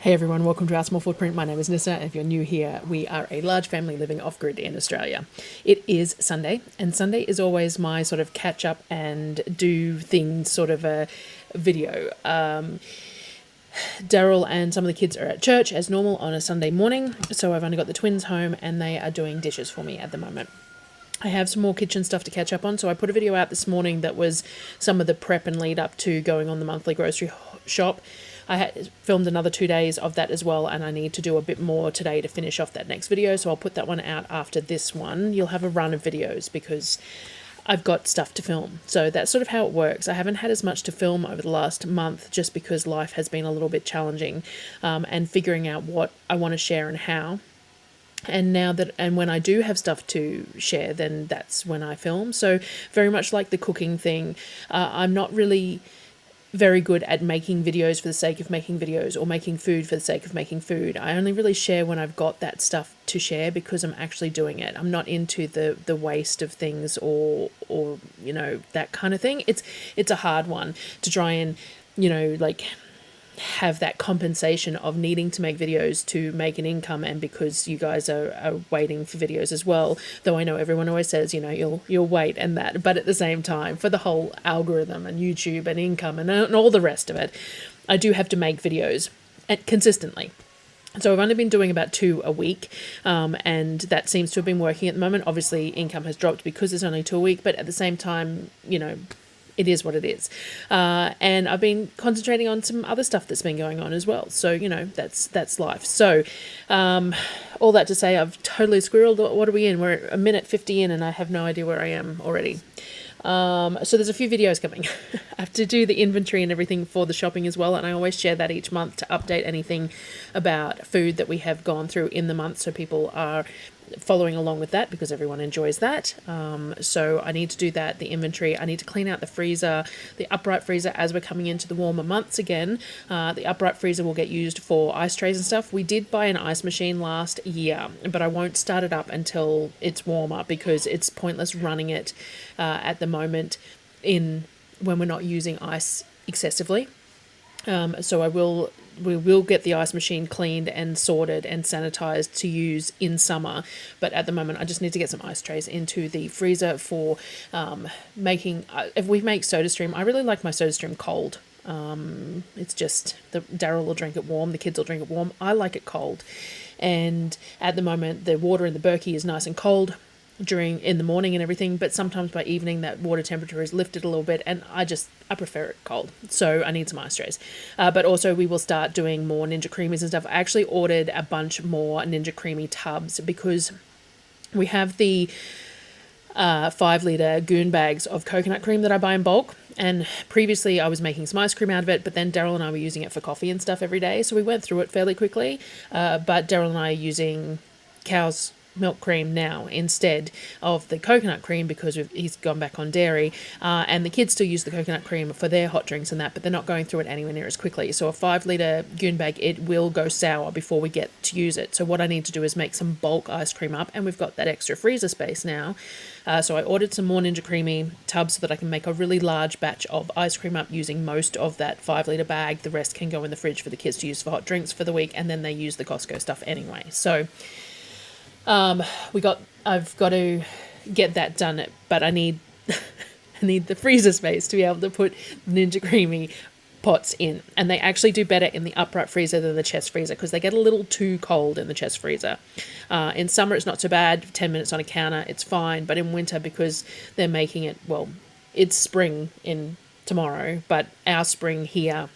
Hey everyone, welcome to Our Small Footprint. My name is Nyssa. If you're new here, we are a large family living off-grid in Australia. It is Sunday, and Sunday is always my sort of catch up and do things sort of a video. Darryl and some of the kids are at church as normal on a Sunday morning, so I've only got the twins home and they are doing dishes for me at the moment. I have some more kitchen stuff to catch up on, so I put a video out this morning that was some of the prep and lead up to going on the monthly grocery shop. I had filmed another 2 days of that as well, and I need to do a bit more today to finish off that next video, so I'll put that one out after this one. You'll have a run of videos because I've got stuff to film. So that's sort of how it works. I haven't had as much to film over the last month just because life has been a little bit challenging, and figuring out what I want to share and how. And when I do have stuff to share, then that's when I film. So very much like the cooking thing, I'm not really very good at making videos for the sake of making videos or making food for the sake of making food. I only really share when I've got that stuff to share because I'm actually doing it. I'm not into the waste of things or you know, that kind of thing. It's a hard one to try and, you know, like have that compensation of needing to make videos to make an income, and because you guys are waiting for videos as well, though I know everyone always says, you know, you'll wait and that, but at the same time, for the whole algorithm and YouTube and income and all the rest of it, I do have to make videos consistently. So I've only been doing about 2 a week, and that seems to have been working at the moment. Obviously income has dropped because it's only 2 a week, but at the same time, you know, it is what it is. And I've been concentrating on some other stuff that's been going on as well. So, you know, that's life. So all that to say, I've totally squirreled. What are we in? We're a minute 50 in and I have no idea where I am already. So there's a few videos coming. I have to do the inventory and everything for the shopping as well, and I always share that each month to update anything about food that we have gone through in the month, so people are following along with that because everyone enjoys that. So I need to do that, the inventory. I need to clean out the freezer, the upright freezer, as we're coming into the warmer months again. The upright freezer will get used for ice trays and stuff. We did buy an ice machine last year, but I won't start it up until it's warmer because it's pointless running it at the moment when we're not using ice excessively. So we will get the ice machine cleaned and sorted and sanitized to use in summer, but at the moment I just need to get some ice trays into the freezer for making, if we make soda stream, I really like my soda stream cold. It's just Darryl will drink it warm, the kids will drink it warm. I like it cold, and at the moment the water in the Berkey is nice and cold in the morning and everything, but sometimes by evening that water temperature is lifted a little bit, and I prefer it cold, so I need some ice trays. But also we will start doing more Ninja Creamies and stuff. I actually ordered a bunch more Ninja Creamy tubs because we have the 5-litre goon bags of coconut cream that I buy in bulk, and previously I was making some ice cream out of it, but then Darryl and I were using it for coffee and stuff every day, so we went through it fairly quickly. But Darryl and I are using cow's milk cream now instead of the coconut cream because he's gone back on dairy, and the kids still use the coconut cream for their hot drinks and that, but they're not going through it anywhere near as quickly. So a 5-litre goon bag, it will go sour before we get to use it. So what I need to do is make some bulk ice cream up, and we've got that extra freezer space now. So I ordered some more Ninja Creamy tubs so that I can make a really large batch of ice cream up using most of that 5-litre bag. The rest can go in the fridge for the kids to use for hot drinks for the week, and then they use the Costco stuff anyway. So I've got to get that done, but I need the freezer space to be able to put Ninja Creamy pots in, and they actually do better in the upright freezer than the chest freezer because they get a little too cold in the chest freezer. In summer it's not so bad, 10 minutes on a counter it's fine, but in winter, because they're making it, well, it's spring in tomorrow, but our spring here,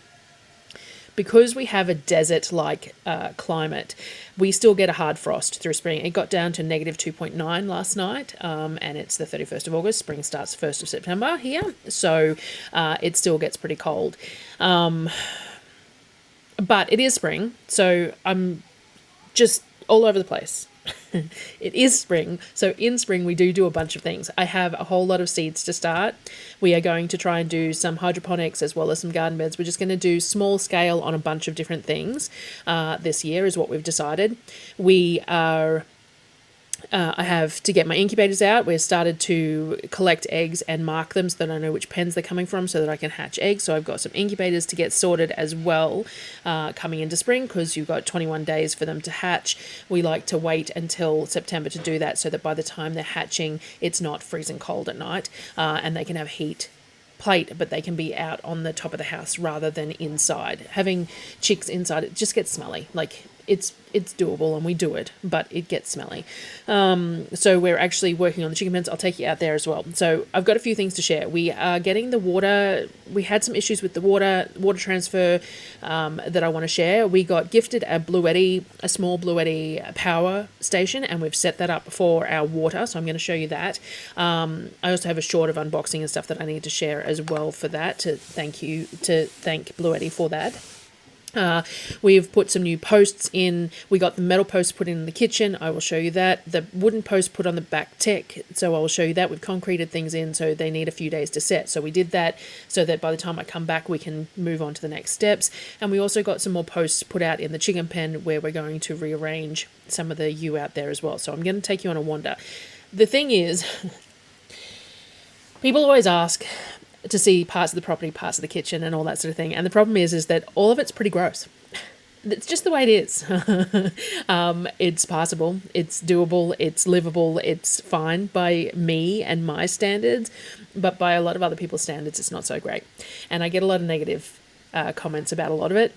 because we have a desert-like climate, we still get a hard frost through spring. It got down to negative 2.9 last night, and it's the 31st of August. Spring starts 1st of September here, so it still gets pretty cold. But it is spring, so I'm just all over the place. It is spring, so in spring we do a bunch of things. I have a whole lot of seeds to start. We are going to try and do some hydroponics as well as some garden beds. We're just going to do small scale on a bunch of different things this year is what we've decided. We are I have to get my incubators out. We've started to collect eggs and mark them so that I know which pens they're coming from so that I can hatch eggs. So I've got some incubators to get sorted as well coming into spring, because you've got 21 days for them to hatch. We like to wait until September to do that so that by the time they're hatching, it's not freezing cold at night and they can have heat plate, but they can be out on the top of the house rather than inside. Having chicks inside, it just gets smelly. Like, it's doable and we do it, but it gets smelly. So we're actually working on the chicken pens. I'll take you out there as well. So I've got a few things to share. We are getting the water. We had some issues with the water transfer that I want to share. We got gifted a small Bluetti power station, and we've set that up for our water. So I'm going to show you that. I also have a short of unboxing and stuff that I need to share as well for that, to thank Bluetti for that. We've put some new posts in. We got the metal posts put in the kitchen. I will show you that. The wooden posts put on the back deck. So I will show you that. We've concreted things in, so they need a few days to set. So we did that so that by the time I come back, we can move on to the next steps. And we also got some more posts put out in the chicken pen where we're going to rearrange some of the ewe out there as well. So I'm going to take you on a wander. The thing is, people always ask to see parts of the property, parts of the kitchen and all that sort of thing. And the problem is that all of it's pretty gross. It's just the way it is. It's passable, it's doable, it's livable, it's fine by me and my standards, but by a lot of other people's standards, it's not so great. And I get a lot of negative comments about a lot of it.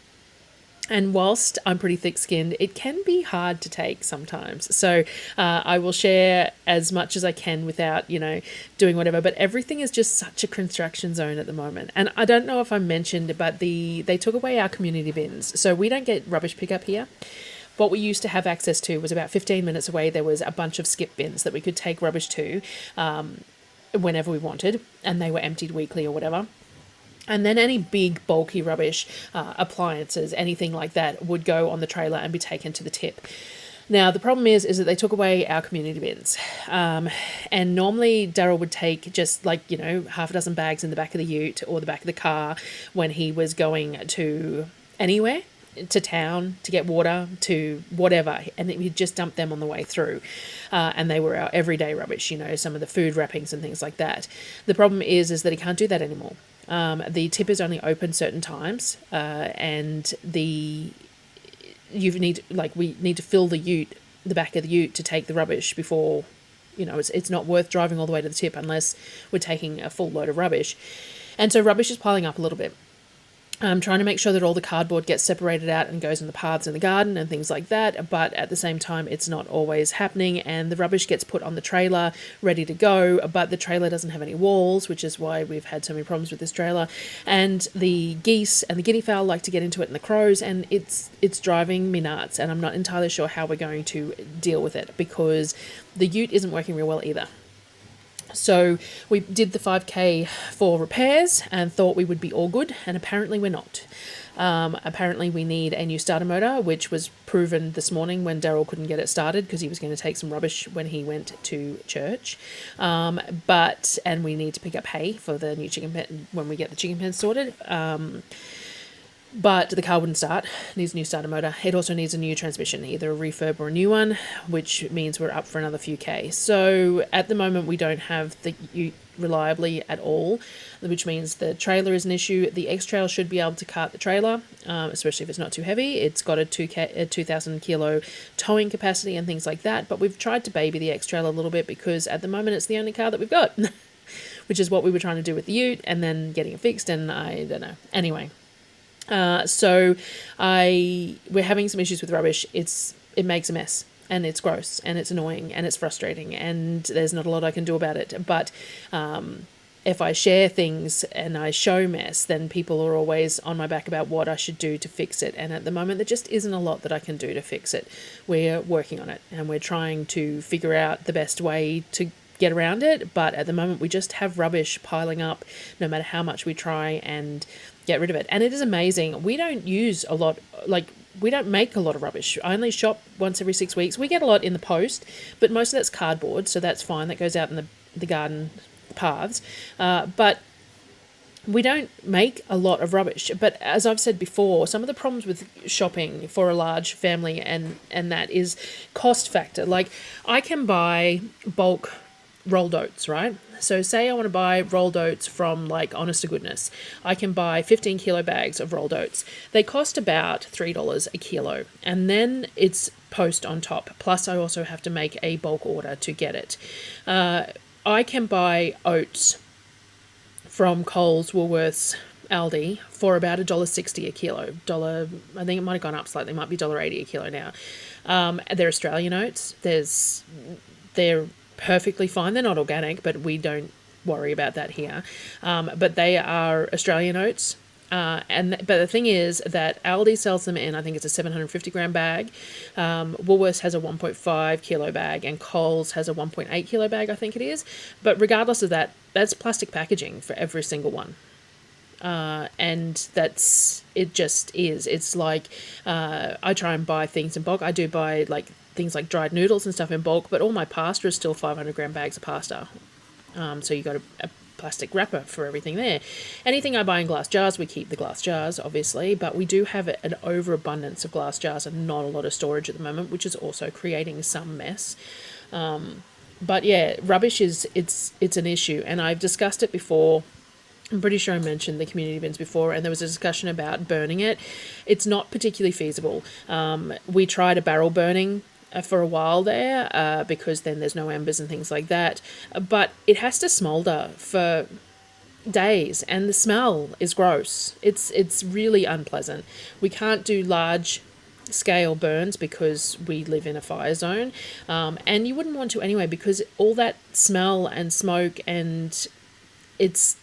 And whilst I'm pretty thick-skinned, it can be hard to take sometimes. So I will share as much as I can without, doing whatever. But everything is just such a construction zone at the moment. And I don't know if I mentioned, but they took away our community bins. So we don't get rubbish pickup here. What we used to have access to was about 15 minutes away. There was a bunch of skip bins that we could take rubbish to whenever we wanted. And they were emptied weekly or whatever. And then any big bulky rubbish, appliances, anything like that would go on the trailer and be taken to the tip. Now, the problem is that they took away our community bins. And normally Darryl would take just half a dozen bags in the back of the ute or the back of the car when he was going to anywhere, to town, to get water, to whatever. And he'd just dump them on the way through. And they were our everyday rubbish, some of the food wrappings and things like that. The problem is that he can't do that anymore. The tip is only open certain times, and we need to fill the back of the ute to take the rubbish before, it's not worth driving all the way to the tip unless we're taking a full load of rubbish. And so rubbish is piling up a little bit. I'm trying to make sure that all the cardboard gets separated out and goes in the paths in the garden and things like that, but at the same time it's not always happening, and the rubbish gets put on the trailer ready to go, but the trailer doesn't have any walls, which is why we've had so many problems with this trailer. And the geese and the guinea fowl like to get into it, and the crows, and it's driving me nuts, and I'm not entirely sure how we're going to deal with it because the ute isn't working real well either. So we did the 5K for repairs and thought we would be all good, and apparently we're not. Apparently we need a new starter motor, which was proven this morning when Darryl couldn't get it started because he was going to take some rubbish when he went to church. And we need to pick up hay for the new chicken pen when we get the chicken pen sorted. But the car wouldn't start. It needs a new starter motor. It also needs a new transmission, either a refurb or a new one, which means we're up for another few K. So at the moment, we don't have the ute reliably at all, which means the trailer is an issue. The X-Trail should be able to cart the trailer, especially if it's not too heavy. It's got a 2,000 kilo towing capacity and things like that. But we've tried to baby the X-Trail a little bit because at the moment it's the only car that we've got, which is what we were trying to do with the ute and then getting it fixed. And I don't know. Anyway. So we're having some issues with rubbish. It makes a mess, and it's gross, and it's annoying, and it's frustrating, and there's not a lot I can do about it. But if I share things and I show mess, then people are always on my back about what I should do to fix it. And at the moment, there just isn't a lot that I can do to fix it. We're working on it, and we're trying to figure out the best way to get around it. But at the moment, we just have rubbish piling up no matter how much we try and get rid of it. And it is amazing. We don't use a lot, we don't make a lot of rubbish. I only shop once every 6 weeks. We get a lot in the post, but most of that's cardboard, so that's fine. That goes out in the garden paths. But we don't make a lot of rubbish, but as I've said before, some of the problems with shopping for a large family and that is cost factor. Like, I can buy bulk rolled oats, right? So say I want to buy rolled oats from, like, Honest to Goodness. I can buy 15 kilo bags of rolled oats. They cost about $3 a kilo, and then it's post on top. Plus I also have to make a bulk order to get it. I can buy oats from Coles, Woolworths, Aldi for about $1.60 a kilo. I think it might have gone up slightly. It might be $1.80 a kilo now. They're Australian oats. They're perfectly fine. They're not organic, but we don't worry about that here. But they are Australian oats. But the thing is that Aldi sells them in, I think it's a 750 gram bag. Woolworths has a 1.5 kilo bag, and Coles has a 1.8 kilo bag, I think it is. But regardless of that, that's plastic packaging for every single one. And it just is. It's like, I try and buy things in bulk. I do buy like things like dried noodles and stuff in bulk, but all my pasta is still 500 gram bags of pasta. So you got a plastic wrapper for everything there. Anything I buy in glass jars, we keep the glass jars, obviously, but we do have an overabundance of glass jars and not a lot of storage at the moment, which is also creating some mess. But yeah, rubbish it's an issue, and I've discussed it before. I'm pretty sure I mentioned the community bins before, and there was a discussion about burning it. It's not particularly feasible. We tried a barrel burning for a while there, because then there's no embers and things like that. But it has to smoulder for days, and the smell is gross. It's really unpleasant. We can't do large scale burns because we live in a fire zone, and you wouldn't want to anyway, because all that smell and smoke, and it's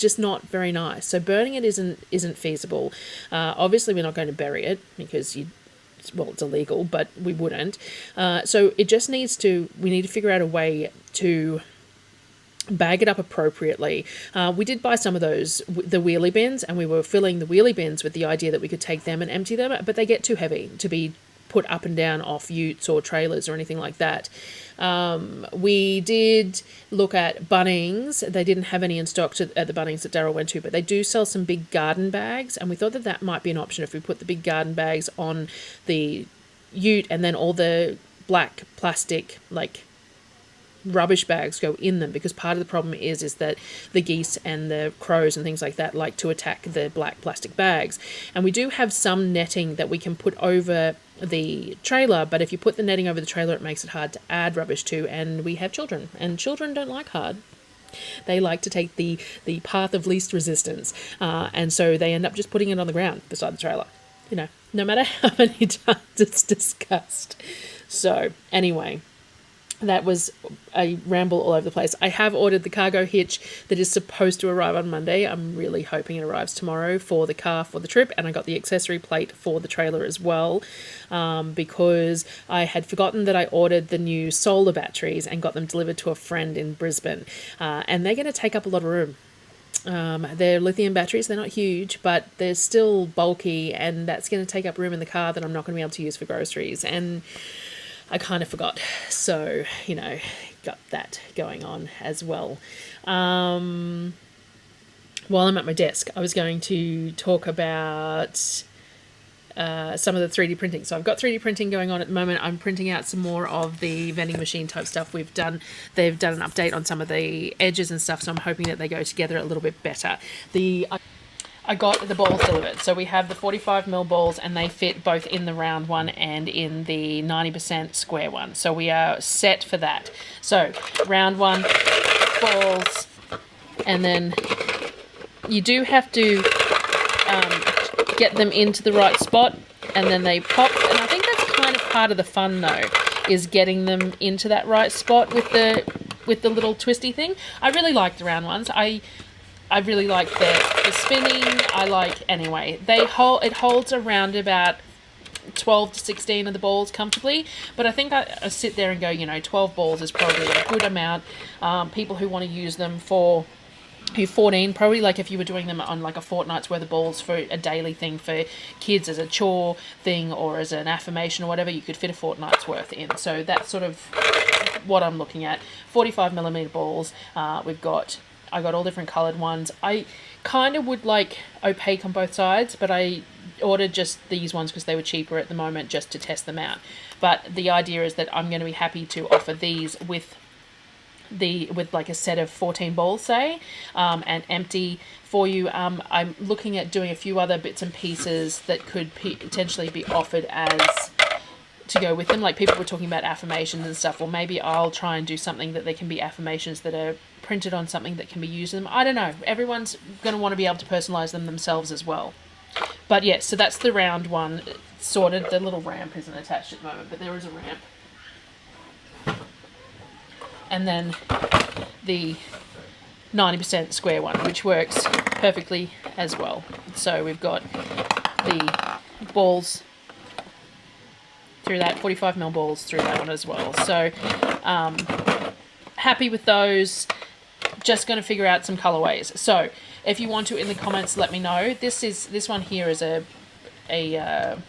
just not very nice. So burning it isn't feasible. Obviously, we're not going to bury it because it's illegal, but we wouldn't. So it just we need to figure out a way to bag it up appropriately. We did buy some of those, the wheelie bins, and we were filling the wheelie bins with the idea that we could take them and empty them, but they get too heavy to be put up and down off utes or trailers or anything like that. We did look at Bunnings. They didn't have any in stock at the Bunnings that Darryl went to, but they do sell some big garden bags, and we thought that might be an option if we put the big garden bags on the ute, and then all the black plastic, like, rubbish bags go in them, because part of the problem is that the geese and the crows and things like that like to attack the black plastic bags. And we do have some netting that we can put over the trailer, but if you put the netting over the trailer, it makes it hard to add rubbish to, and we have children, and children don't like hard. They like to take the path of least resistance, and so they end up just putting it on the ground beside the trailer, no matter how many times it's discussed. So anyway, that was a ramble all over the place. I have ordered the cargo hitch that is supposed to arrive on Monday. I'm really hoping it arrives tomorrow for the car for the trip, and I got the accessory plate for the trailer as well, because I had forgotten that I ordered the new solar batteries and got them delivered to a friend in Brisbane, and they're going to take up a lot of room. They're lithium batteries. They're not huge, but they're still bulky, and that's going to take up room in the car that I'm not going to be able to use for groceries, and I kind of forgot. So, got that going on as well. While I'm at my desk, I was going to talk about some of the 3D printing. So I've got 3D printing going on at the moment. I'm printing out some more of the vending machine type stuff they've done an update on some of the edges and stuff, so I'm hoping that they go together a little bit better. I got the balls delivered. So we have the 45mm balls, and they fit both in the round one and in the 90% square one. So we are set for that. So round one, balls, and then you do have to get them into the right spot, and then they pop. And I think that's kind of part of the fun, though, is getting them into that right spot with the little twisty thing. I really like the round ones. I really like the spinning. It holds around about 12 to 16 of the balls comfortably, but I think I sit there and go, 12 balls is probably a good amount. People who want to use them for 14, probably, like if you were doing them on like a fortnight's worth of balls for a daily thing for kids as a chore thing or as an affirmation or whatever, you could fit a fortnight's worth in. So that's sort of what I'm looking at. 45mm balls. I got all different coloured ones. I kind of would like opaque on both sides, but I ordered just these ones because they were cheaper at the moment just to test them out. But the idea is that I'm going to be happy to offer these with like a set of 14 balls, say, and empty for you. I'm looking at doing a few other bits and pieces that could potentially be offered as to go with them. Like people were talking about affirmations and stuff. Well, maybe I'll try and do something that they can be affirmations that are printed on something that can be used in them. I don't know. Everyone's going to want to be able to personalize them themselves as well. But yes, so that's the round one sorted. The little ramp isn't attached at the moment, but there is a ramp. And then the 90% square one, which works perfectly as well. So we've got the balls through that, 45mm balls through that one as well. So happy with those. Just going to figure out some colorways. So if you want to, in the comments, let me know. This one here is I think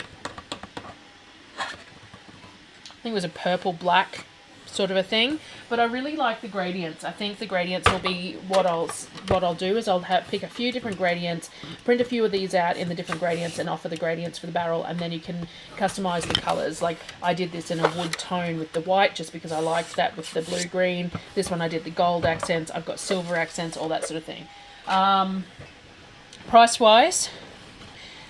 it was a purple black sort of a thing, but I really like the gradients. I think the gradients will be what I'll do is I'll pick a few different gradients, print a few of these out in the different gradients and offer the gradients for the barrel, and then you can customize the colors. Like I did this in a wood tone with the white just because I liked that with the blue green. This one I did the gold accents. I've got silver accents, all that sort of thing. Price wise,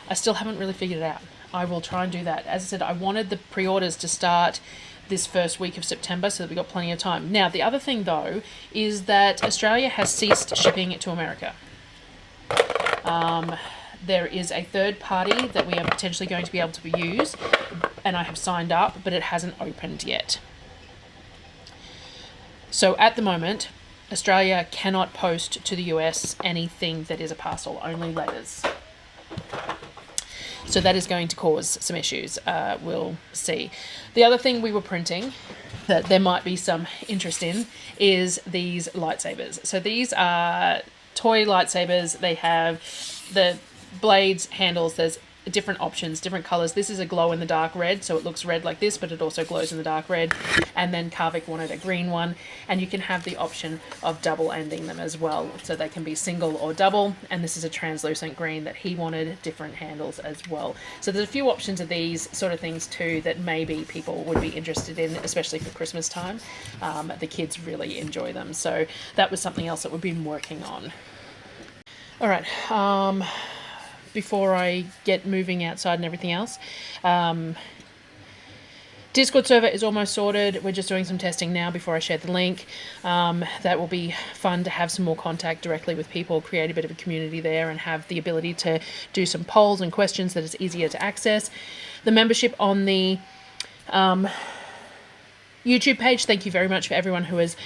I still haven't really figured it out. I will try and do that. As I said, I wanted the pre-orders to start this first week of September so that we've got plenty of time. Now, the other thing, though, is that Australia has ceased shipping it to America. There is a third party that we are potentially going to be able to use, and I have signed up, but it hasn't opened yet. So at the moment, Australia cannot post to the US anything that is a parcel, only letters. So that is going to cause some issues. We'll see. The other thing we were printing that there might be some interest in is these lightsabers. So these are toy lightsabers. They have the blades, handles. There's different options, different colors. This is a glow-in-the-dark red, so it looks red like this, but it also glows in the dark red. And then Kavik wanted a green one, and you can have the option of double-ending them as well, so they can be single or double. And this is a translucent green that he wanted, different handles as well. So there's a few options of these sort of things too that maybe people would be interested in, especially for Christmas time. The kids really enjoy them, so that was something else that we've been working on. All right. Before I get moving outside and everything else. Discord server is almost sorted. We're just doing some testing now before I share the link. That will be fun to have some more contact directly with people, create a bit of a community there, and have the ability to do some polls and questions that is easier to access. The membership on the YouTube page, thank you very much for everyone who has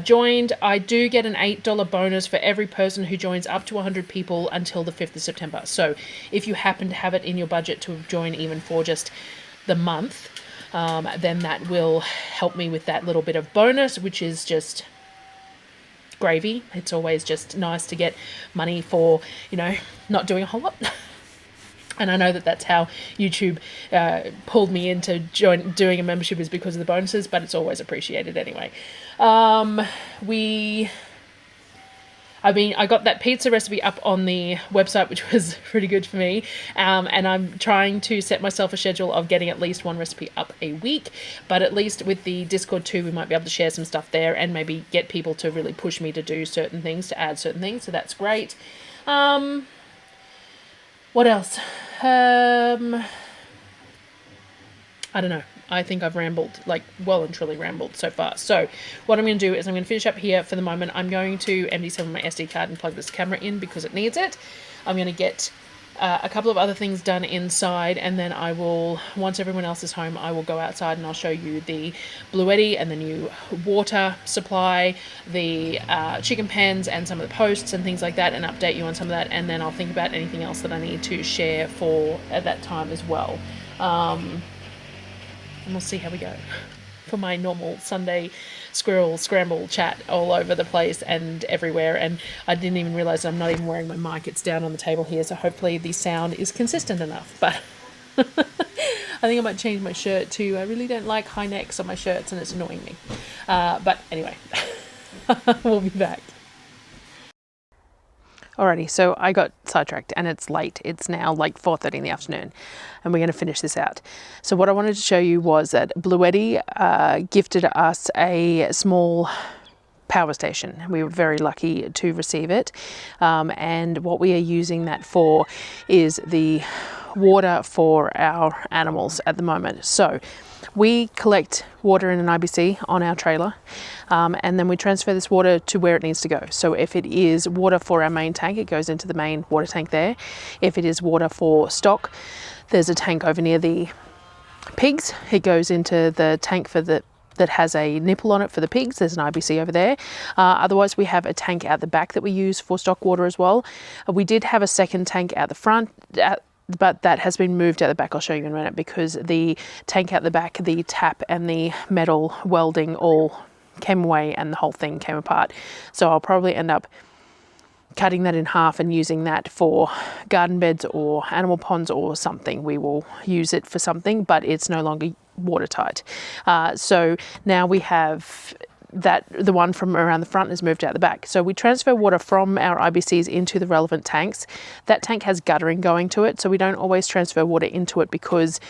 joined. I do get an $8 bonus for every person who joins up to 100 people until the 5th of September. So if you happen to have it in your budget to join even for just the month, then that will help me with that little bit of bonus, which is just gravy. It's always just nice to get money for, not doing a whole lot. And I know that that's how YouTube pulled me into doing a membership, is because of the bonuses, but it's always appreciated anyway. I got that pizza recipe up on the website, which was pretty good for me. And I'm trying to set myself a schedule of getting at least one recipe up a week. But at least with the Discord too, we might be able to share some stuff there and maybe get people to really push me to do certain things, to add certain things. So that's great. What else? I don't know. I think I've rambled, well and truly rambled so far. So what I'm going to do is I'm going to finish up here for the moment. I'm going to empty some of my SD card and plug this camera in because it needs it. I'm going to get a couple of other things done inside, and then I will, once everyone else is home, I will go outside and I'll show you the Bluetti and the new water supply, the chicken pens and some of the posts and things like that, and update you on some of that, and then I'll think about anything else that I need to share for at that time as well. And we'll see how we go for my normal Sunday squirrel scramble chat all over the place and everywhere. And I didn't even realize I'm not even wearing my mic. It's down on the table here, so hopefully the sound is consistent enough. But I think I might change my shirt too. I really don't like high necks on my shirts and it's annoying me. But anyway, we'll be back. Alrighty, so I got sidetracked and it's late. It's now like 4:30 in the afternoon and we're going to finish this out. So what I wanted to show you was that Bluetti gifted us a small power station. We were very lucky to receive it. And what we are using that for is the water for our animals at the moment. So we collect water in an IBC on our trailer, and then we transfer this water to where it needs to go. So if it is water for our main tank, it goes into the main water tank there. If it is water for stock, there's a tank over near the pigs. It goes into the tank for that has a nipple on it for the pigs. There's an IBC over there. Otherwise, we have a tank out the back that we use for stock water as well. We did have a second tank out the front, but that has been moved out the back. I'll show you in a minute, because the tank out the back, the tap and the metal welding all came away and the whole thing came apart. So I'll probably end up cutting that in half and using that for garden beds or animal ponds or something. We will use it for something, but it's no longer watertight. So now we have that the one from around the front is moved out the back. So we transfer water from our IBCs into the relevant tanks. That tank has guttering going to it, so we don't always transfer water into it because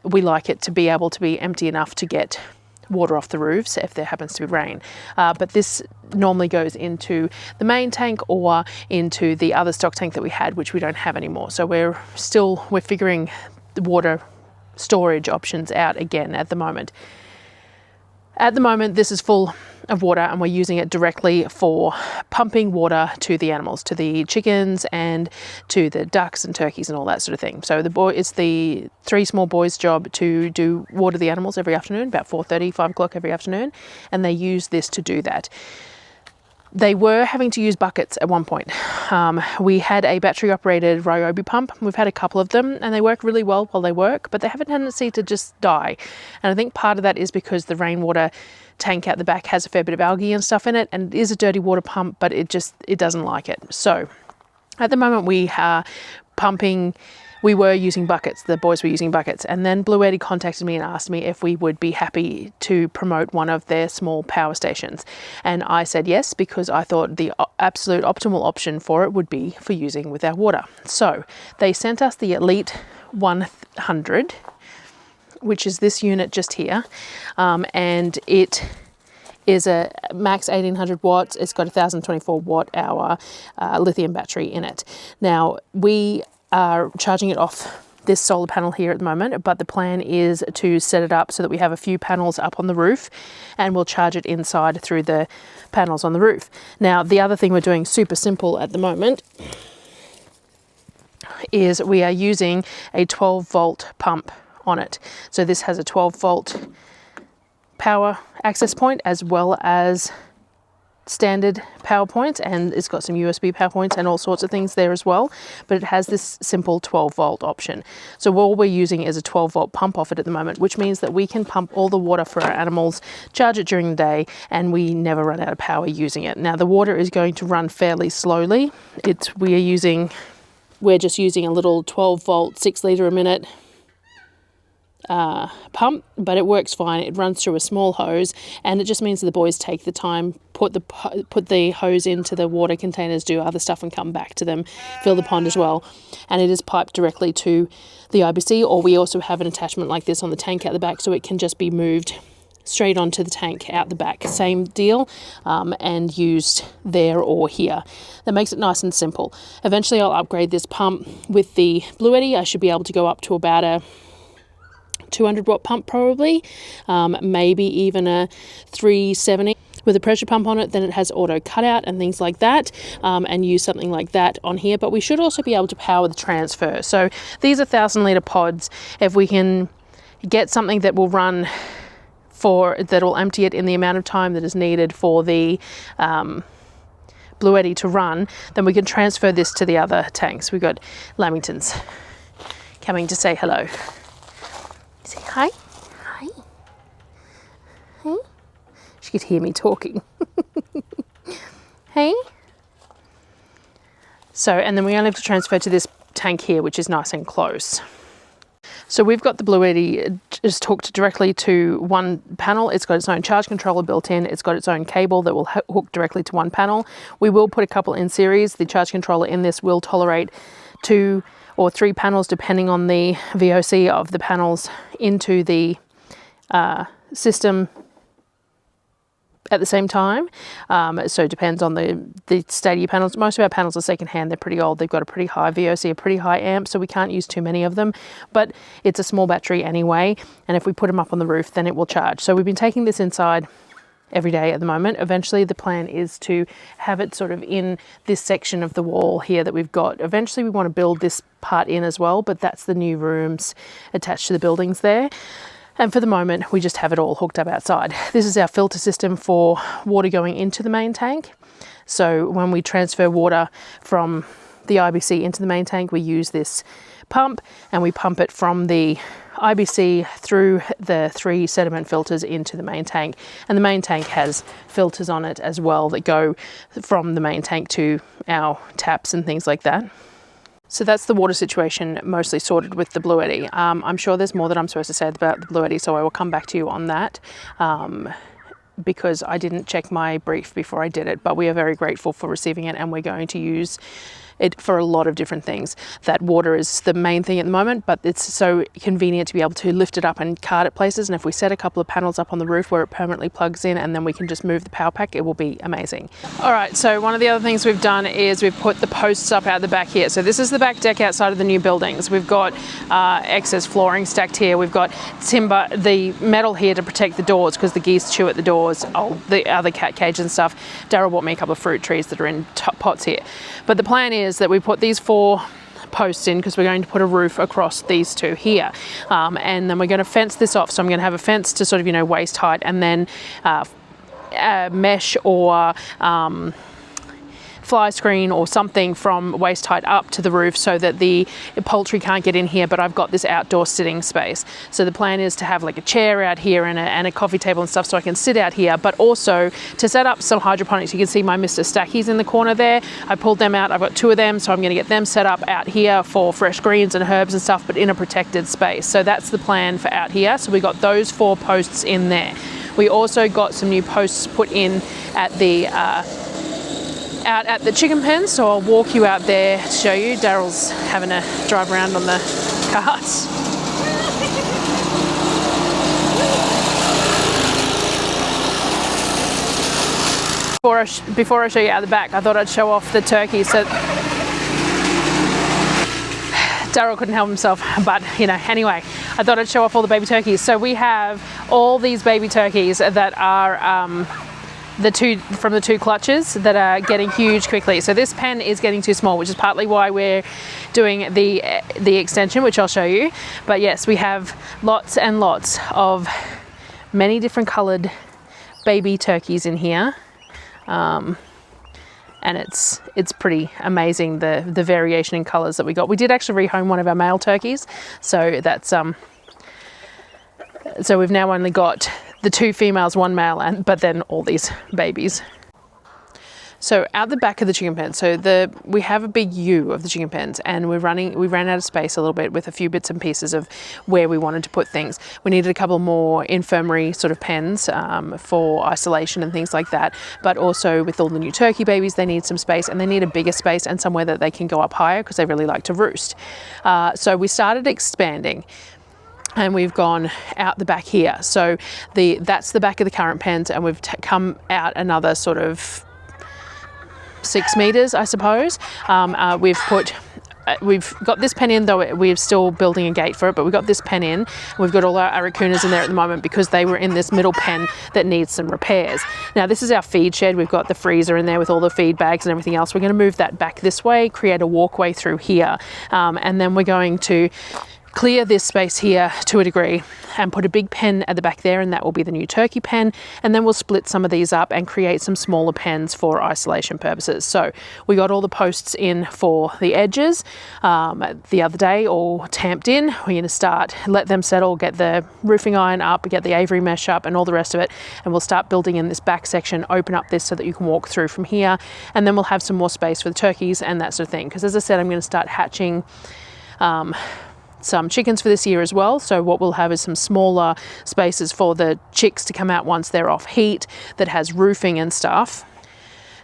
we like it to be able to be empty enough to get water off the roofs if there happens to be rain. But this normally goes into the main tank or into the other stock tank that we had, which we don't have anymore. So we're figuring the water storage options out again at the moment. At the moment, this is full of water and we're using it directly for pumping water to the animals, to the chickens and to the ducks and turkeys and all that sort of thing. So it's the 3 small boys' job to do water the animals every afternoon, about 4:30, 5 o'clock every afternoon, and they use this to do that. They were having to use buckets at one point. We had a battery-operated Ryobi pump. We've had a couple of them, and they work really well while they work, but they have a tendency to just die. And I think part of that is because the rainwater tank out the back has a fair bit of algae and stuff in it, and it is a dirty water pump, but it doesn't like it. So at the moment we are pumping. We were using buckets, the boys were using buckets, and then Bluetti contacted me and asked me if we would be happy to promote one of their small power stations. And I said yes, because I thought the absolute optimal option for it would be for using with our water. So they sent us the Elite 100, which is this unit just here, and it is a max 1800 watts. It's got a 1024 watt hour lithium battery in it. Now we are charging it off this solar panel here at the moment, but the plan is to set it up so that we have a few panels up on the roof and we'll charge it inside through the panels on the roof. Now, the other thing we're doing super simple at the moment is we are using a 12 volt pump on it. So this has a 12 volt power access point as well as standard power points, and it's got some USB power points and all sorts of things there as well, but it has this simple 12 volt option. So all we're using is a 12 volt pump off it at the moment, which means that we can pump all the water for our animals, charge it during the day, and we never run out of power using it. Now the water is going to run fairly slowly. We're just using a little 12 volt 6 litre a minute pump, but it works fine. It runs through a small hose, and it just means that the boys take the time, put the hose into the water containers, do other stuff and come back to them, fill the pond as well, and it is piped directly to the IBC. Or we also have an attachment like this on the tank out the back, so it can just be moved straight onto the tank out the back, same deal, and used there or here. That makes it nice and simple. Eventually I'll upgrade this pump with the Bluetti. I should be able to go up to about a 200 watt pump probably, maybe even a 370 with a pressure pump on it. Then it has auto cutout and things like that, and use something like that on here. But we should also be able to power the transfer. So these are 1,000 litre pods. If we can get something that will run that'll empty it in the amount of time that is needed for the Bluetti to run, then we can transfer this to the other tanks. We've got Lamingtons coming to say hello. Say hi. Hi. Hey. She could hear me talking. Hey. So, and then we only have to transfer to this tank here, which is nice and close. So we've got the Bluetti just hooked directly to one panel. It's got its own charge controller built in. It's got its own cable that will hook directly to one panel. We will put a couple in series. The charge controller in this will tolerate 2 or 3 panels depending on the VOC of the panels into the system at the same time. So it depends on the state of your panels. Most of our panels are secondhand. They're pretty old. They've got a pretty high VOC, a pretty high amp, so we can't use too many of them. But it's a small battery anyway, and if we put them up on the roof, then it will charge. So we've been taking this inside every day at the moment. Eventually the plan is to have it sort of in this section of the wall here that we've got. Eventually we want to build this part in as well, but that's the new rooms attached to the buildings there. And for the moment, we just have it all hooked up outside. This is our filter system for water going into the main tank. So when we transfer water from the IBC into the main tank, we use this pump, and we pump it from the IBC through the 3 sediment filters into the main tank. And the main tank has filters on it as well that go from the main tank to our taps and things like that. So that's the water situation mostly sorted with the Bluetti. I'm sure there's more that I'm supposed to say about the Bluetti, so I will come back to you on that because I didn't check my brief before I did it, but we are very grateful for receiving it, and we're going to use it for a lot of different things. That water is the main thing at the moment, but it's so convenient to be able to lift it up and cart it places. And if we set a couple of panels up on the roof where it permanently plugs in, and then we can just move the power pack, it will be amazing. All right, so one of the other things we've done is we've put the posts up out the back here. So this is the back deck outside of the new buildings. We've got excess flooring stacked here. We've got timber, the metal here to protect the doors because the geese chew at the doors, the other cat cage and stuff. Darryl bought me a couple of fruit trees that are in pots here. But the plan is that we put these 4 posts in because we're going to put a roof across these 2 here, and then we're going to fence this off. So I'm going to have a fence to sort of, waist height, and then mesh or fly screen or something from waist height up to the roof so that the poultry can't get in here, but I've got this outdoor sitting space. So the plan is to have like a chair out here and a coffee table and stuff so I can sit out here, but also to set up some hydroponics. You can see my Mr. Stackies in the corner there. I pulled them out. I've got 2 of them, so I'm going to get them set up out here for fresh greens and herbs and stuff, but in a protected space. So that's the plan for out here. So we got those 4 posts in there. We also got some new posts put in at the out at the chicken pen, so I'll walk you out there to show you. Darryl's having a drive around on the carts. Before I show you out the back, I thought I'd show off the turkeys. So Darryl couldn't help himself, but anyway, I thought I'd show off all the baby turkeys. So we have all these baby turkeys that are from the 2 clutches that are getting huge quickly. So this pen is getting too small, which is partly why we're doing the extension, which I'll show you. But yes, we have lots and lots of many different coloured baby turkeys in here. And it's pretty amazing the variation in colours that we got. We did actually rehome one of our male turkeys, so that's so we've now only got the 2 females, 1 male, but then all these babies. So out the back of the chicken pen, so we have a big U of the chicken pens, and we ran out of space a little bit with a few bits and pieces of where we wanted to put things. We needed a couple more infirmary sort of pens for isolation and things like that, but also with all the new turkey babies, they need some space, and they need a bigger space and somewhere that they can go up higher because they really like to roost. So we started expanding. And we've gone out the back here. So that's the back of the current pens, and we've come out another sort of 6 meters, I suppose. We've got this pen in, though we're still building a gate for it, but we've got this pen in. We've got all our aracunas in there at the moment because they were in this middle pen that needs some repairs. Now this is our feed shed. We've got the freezer in there with all the feed bags and everything else. We're going to move that back this way, create a walkway through here, and then we're going to clear this space here to a degree and put a big pen at the back there, and that will be the new turkey pen, and then we'll split some of these up and create some smaller pens for isolation purposes. So we got all the posts in for the edges the other day, all tamped in. We're going to let them settle, get the roofing iron up, get the aviary mesh up and all the rest of it, and we'll start building in this back section, open up this so that you can walk through from here, and then we'll have some more space for the turkeys and that sort of thing, because as I said, I'm going to start hatching some chickens for this year as well. So what we'll have is some smaller spaces for the chicks to come out once they're off heat, that has roofing and stuff,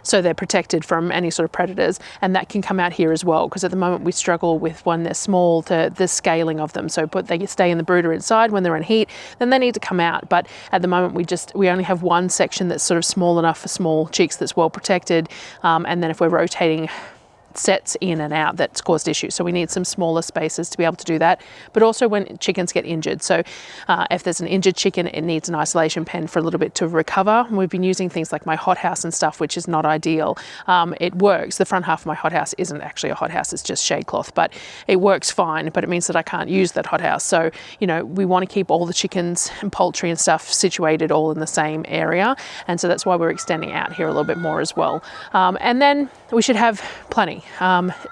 so they're protected from any sort of predators, and that can come out here as well, because at the moment we struggle with, when they're small, to the scaling of them. So they stay in the brooder inside. When they're in heat, then they need to come out. But at the moment we only have one section that's sort of small enough for small chicks, that's well protected, and then if we're rotating sets in and out, that's caused issues. So we need some smaller spaces to be able to do that, but also when chickens get injured. So if there's an injured chicken, it needs an isolation pen for a little bit to recover. And we've been using things like my hothouse and stuff, which is not ideal. It works. The front half of my hothouse isn't actually a hothouse, it's just shade cloth, but it works fine, but it means that I can't use that hothouse. So, you know, we want to keep all the chickens and poultry and stuff situated all in the same area. And so that's why we're extending out here a little bit more as well. And then we should have plenty.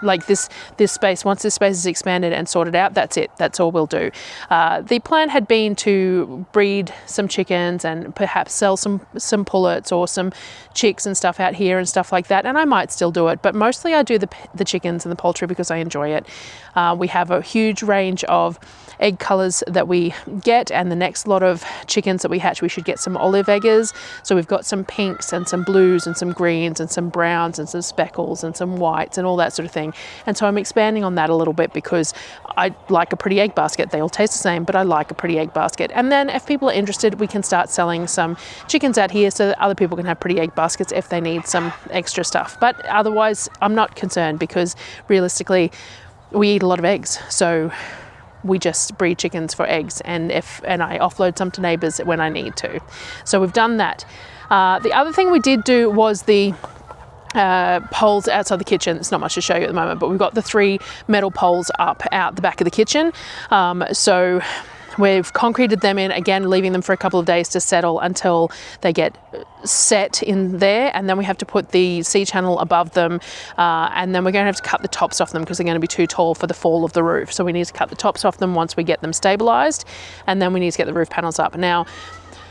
Like this space, once this space is expanded and sorted out, that's it. That's all we'll do. The plan had been to breed some chickens and perhaps sell some pullets or some chicks and stuff out here and stuff like that. And I might still do it, but mostly I do the chickens and the poultry because I enjoy it. We have a huge range of egg colors that we get, and the next lot of chickens that we hatch, we should get some olive eggers. So we've got some pinks and some blues and some greens and some browns and some speckles and some whites and all that sort of thing. And so I'm expanding on that a little bit because I like a pretty egg basket. They all taste the same, but I like a pretty egg basket. And then if people are interested, we can start selling some chickens out here so that other people can have pretty egg baskets if they need some extra stuff. But otherwise, I'm not concerned, because realistically, we eat a lot of eggs. So we just breed chickens for eggs, and I offload some to neighbours when I need to. So we've done that. The other thing we did do was the poles outside the kitchen. It's not much to show you at the moment, but we've got the 3 metal poles up out the back of the kitchen. So we've concreted them in, again, leaving them for a couple of days to settle until they get set in there, and then we have to put the C-channel above them, and then we're going to have to cut the tops off them because they're going to be too tall for the fall of the roof. So we need to cut the tops off them once we get them stabilized, and then we need to get the roof panels up. Now,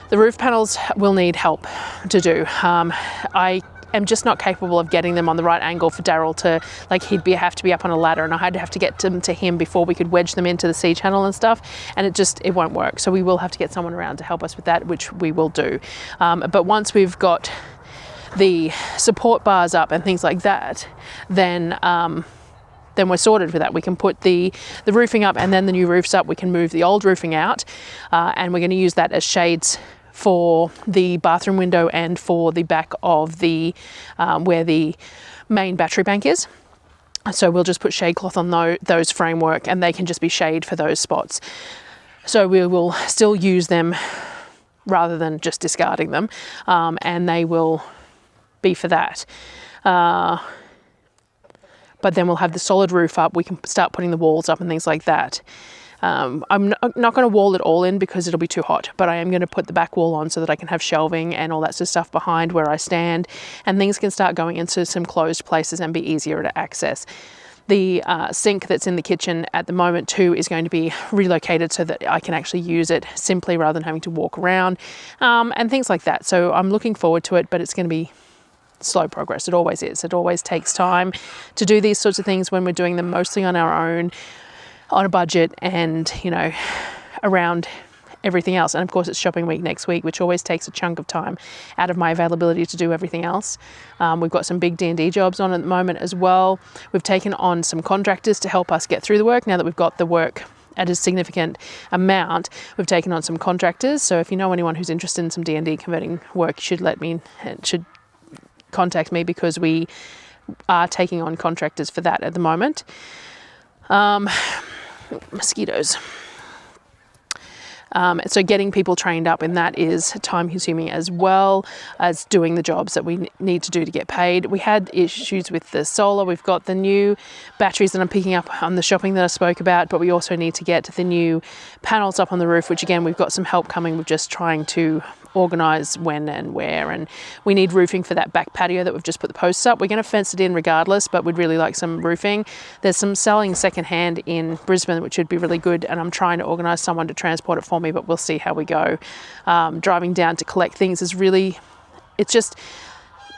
the roof panels will need help to do. I am just not capable of getting them on the right angle for Darryl to, like, he'd have to be up on a ladder, and I'd have to get them to him before we could wedge them into the C-channel and stuff, and it won't work. So we will have to get someone around to help us with that, which we will do. But once we've got the support bars up and things like that, then we're sorted for that. We can put the roofing up, and then the new roof's up, we can move the old roofing out, and we're going to use that as shades for the bathroom window and for the back of the where the main battery bank is. So we'll just put shade cloth on those framework, and they can just be shade for those spots. So we will still use them rather than just discarding them, and they will be for that. But then we'll have the solid roof up. We can start putting the walls up and things like that. I'm not going to wall it all in because it'll be too hot, but I am going to put the back wall on so that I can have shelving and all that sort of stuff behind where I stand, and things can start going into some closed places and be easier to access. The sink that's in the kitchen at the moment too is going to be relocated so that I can actually use it simply rather than having to walk around, and things like that. So I'm looking forward to it, but it's going to be slow progress. It always is. It always takes time to do these sorts of things when we're doing them mostly on our own, on a budget, and, you know, around everything else. And of course it's shopping week next week, which always takes a chunk of time out of my availability to do everything else. We've got some big D&D jobs on at the moment as well. We've taken on some contractors to help us get through the work. Now that we've got the work at a significant amount, we've taken on some contractors. So if you know anyone who's interested in some D&D converting work, should contact me, because we are taking on contractors for that at the moment. Mosquitoes. So getting people trained up in that is time consuming, as well as doing the jobs that we need to do to get paid. We had issues with the solar. We've got the new batteries that I'm picking up on the shopping that I spoke about, but we also need to get the new panels up on the roof, which again, we've got some help coming with just trying to organise when and where, and we need roofing for that back patio that we've just put the posts up. We're going to fence it in regardless, but we'd really like some roofing. There's some selling secondhand in Brisbane, which would be really good, and I'm trying to organise someone to transport it for me, but we'll see how we go. Driving down to collect things is really, it's just,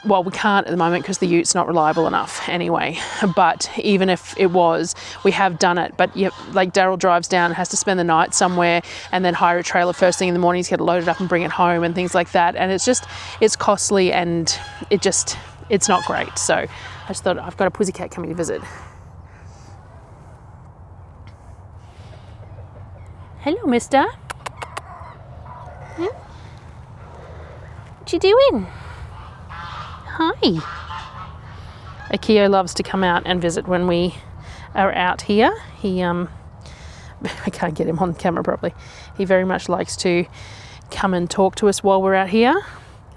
well, we can't at the moment because the ute's not reliable enough anyway. But even if it was, we have done it. But like Darryl drives down, has to spend the night somewhere, and then hire a trailer first thing in the morning to get it loaded up and bring it home and things like that. And it's costly, and it's not great. So I just thought, I've got a pussycat coming to visit. Hello, mister. Yeah? What you doing? Hi. Akio loves to come out and visit when we are out here. He, I can't get him on camera properly. He very much likes to come and talk to us while we're out here.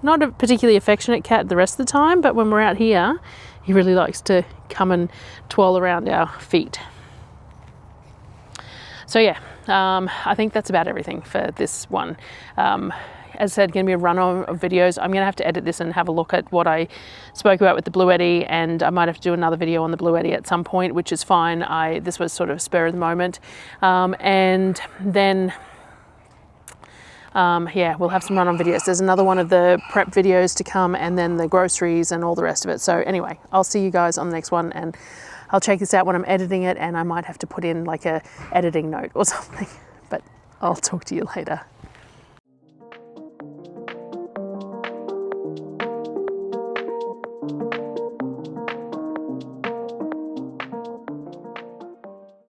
Not a particularly affectionate cat the rest of the time, but when we're out here, he really likes to come and twirl around our feet. So yeah, I think that's about everything for this one. As I said, going to be a run of videos. I'm going to have to edit this and have a look at what I spoke about with the Bluetti, and I might have to do another video on the Bluetti at some point, which is fine. This was sort of spur of the moment. And then, yeah, we'll have some run-on videos. There's another one of the prep videos to come, and then the groceries and all the rest of it. So anyway, I'll see you guys on the next one, and I'll check this out when I'm editing it, and I might have to put in like a editing note or something. But I'll talk to you later.